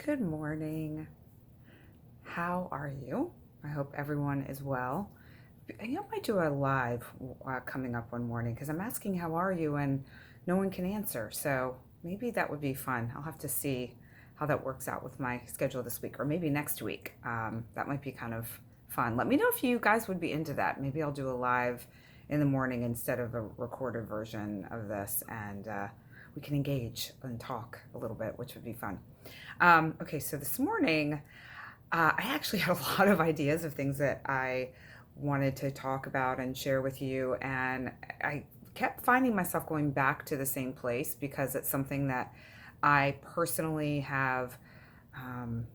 Good morning. How are you? I hope everyone is well. I might do a live coming up one morning because I'm asking how are you and no one can answer. So maybe that would be fun. I'll have to see how that works out with my schedule this week or maybe next week. That might be kind of fun. Let me know if you guys would be into that. Maybe I'll do a live in the morning instead of a recorded version of this and we can engage and talk a little bit, which would be fun. Okay, so this morning, I actually had a lot of ideas of things that I wanted to talk about and share with you, and I kept finding myself going back to the same place because it's something that I personally have um,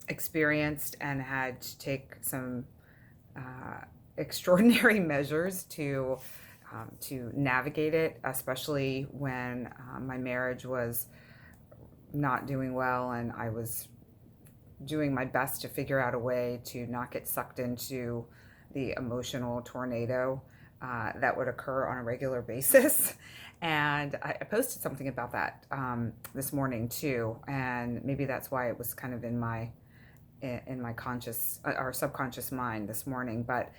experienced and had to take some extraordinary measures to navigate it, especially when my marriage was not doing well and I was doing my best to figure out a way to not get sucked into the emotional tornado that would occur on a regular basis. And I posted something about that this morning too, and maybe that's why it was kind of in my conscious or subconscious mind this morning. But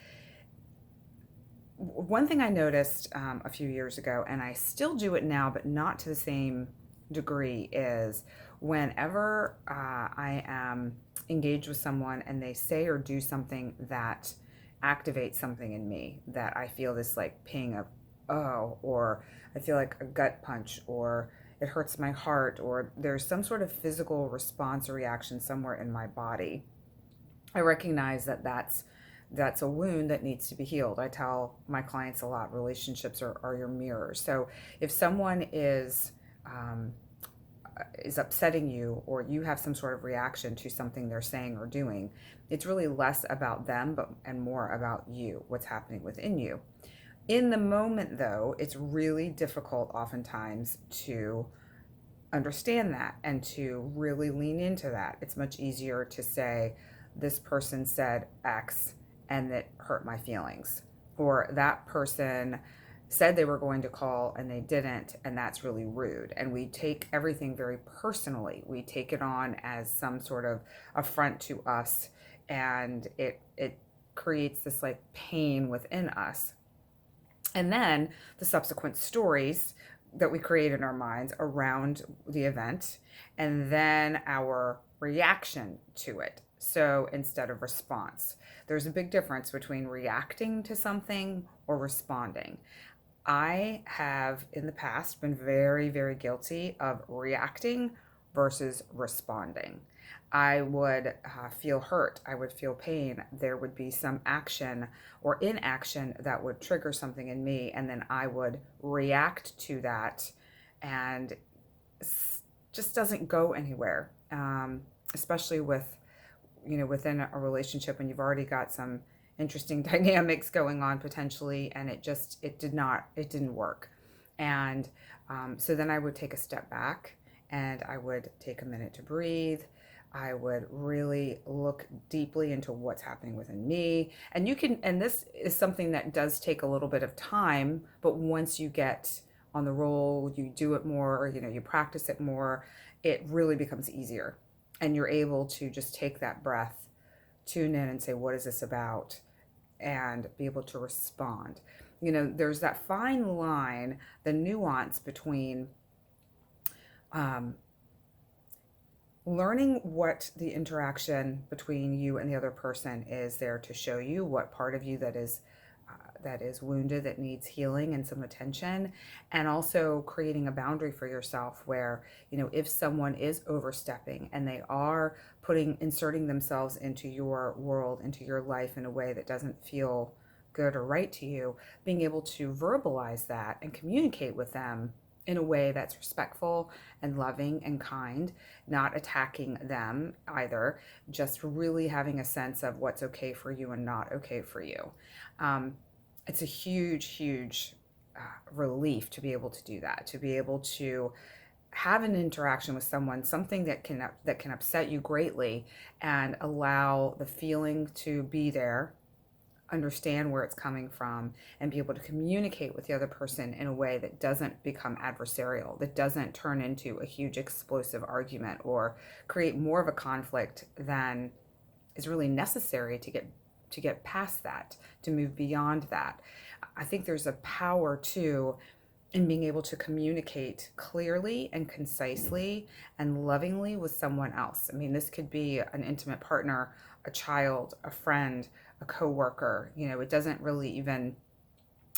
one thing I noticed a few years ago, and I still do it now, but not to the same degree, is whenever I am engaged with someone and they say or do something that activates something in me, that I feel this like ping of, oh, or I feel like a gut punch, or it hurts my heart, or there's some sort of physical response or reaction somewhere in my body. I recognize that that's a wound that needs to be healed. I tell my clients a lot, relationships are your mirrors. So if someone is upsetting you or you have some sort of reaction to something they're saying or doing, it's really less about them and more about you, what's happening within you. In the moment though, it's really difficult oftentimes to understand that and to really lean into that. It's much easier to say, this person said X and that hurt my feelings, or that person said they were going to call and they didn't, and that's really rude. And we take everything very personally. We take it on as some sort of affront to us, and it creates this like pain within us. And then the subsequent stories that we create in our minds around the event, and then our reaction to it. So instead of response, there's a big difference between reacting to something or responding. I have in the past been very, very guilty of reacting versus responding. I would feel hurt. I would feel pain. There would be some action or inaction that would trigger something in me, and then I would react to that, and it just doesn't go anywhere. Especially within a relationship when you've already got some interesting dynamics going on potentially, and it didn't work. And so then I would take a step back and I would take a minute to breathe. I would really look deeply into what's happening within me. And this is something that does take a little bit of time, but once you get on the roll, you do it more, you practice it more, it really becomes easier. And you're able to just take that breath, tune in and say, what is this about? And be able to respond. There's that fine line, the nuance between um, learning what the interaction between you and the other person is there to show you, what part of you that is wounded, that needs healing and some attention, and also creating a boundary for yourself where, if someone is overstepping and they are inserting themselves into your world, into your life in a way that doesn't feel good or right to you, being able to verbalize that and communicate with them in a way that's respectful and loving and kind, not attacking them either, just really having a sense of what's okay for you and not okay for you. It's a huge, huge relief to be able to do that, to be able to have an interaction with someone, something that can upset you greatly, and allow the feeling to be there, understand where it's coming from, and be able to communicate with the other person in a way that doesn't become adversarial, that doesn't turn into a huge explosive argument or create more of a conflict than is really necessary to get past that, to move beyond that. I think there's a power too in being able to communicate clearly and concisely and lovingly with someone else. I mean, this could be an intimate partner, a child, a friend, a coworker. You know, it doesn't really even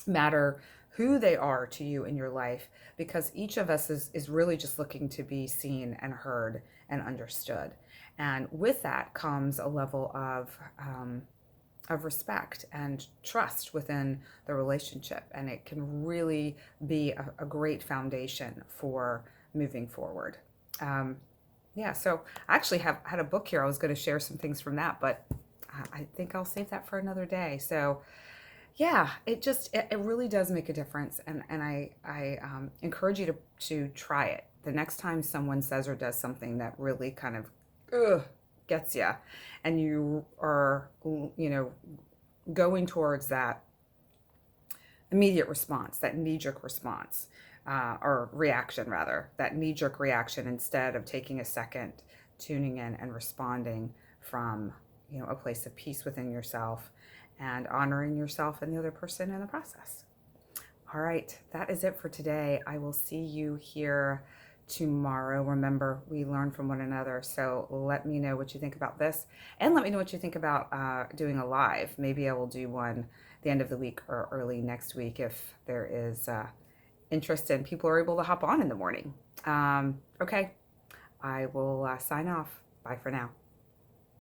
matter who they are to you in your life, because each of us is really just looking to be seen and heard and understood. And with that comes a level of respect and trust within the relationship. And it can really be a great foundation for moving forward. Yeah, so I actually had a book here. I was going to share some things from that, but I think I'll save that for another day. So yeah, it really does make a difference, and I encourage you to try it. The next time someone says or does something that really kind of gets you, and you are, you know, going towards that immediate response, that knee-jerk response, or reaction rather, that knee-jerk reaction, instead of taking a second, tuning in and responding from, you know, a place of peace within yourself and honoring yourself and the other person in the process. All right, that is it for today. I will see you here tomorrow. Remember, we learn from one another. So let me know what you think about this, and let me know what you think about doing a live. Maybe I will do one the end of the week or early next week if there is interest and people are able to hop on in the morning. Okay, I will sign off. Bye for now.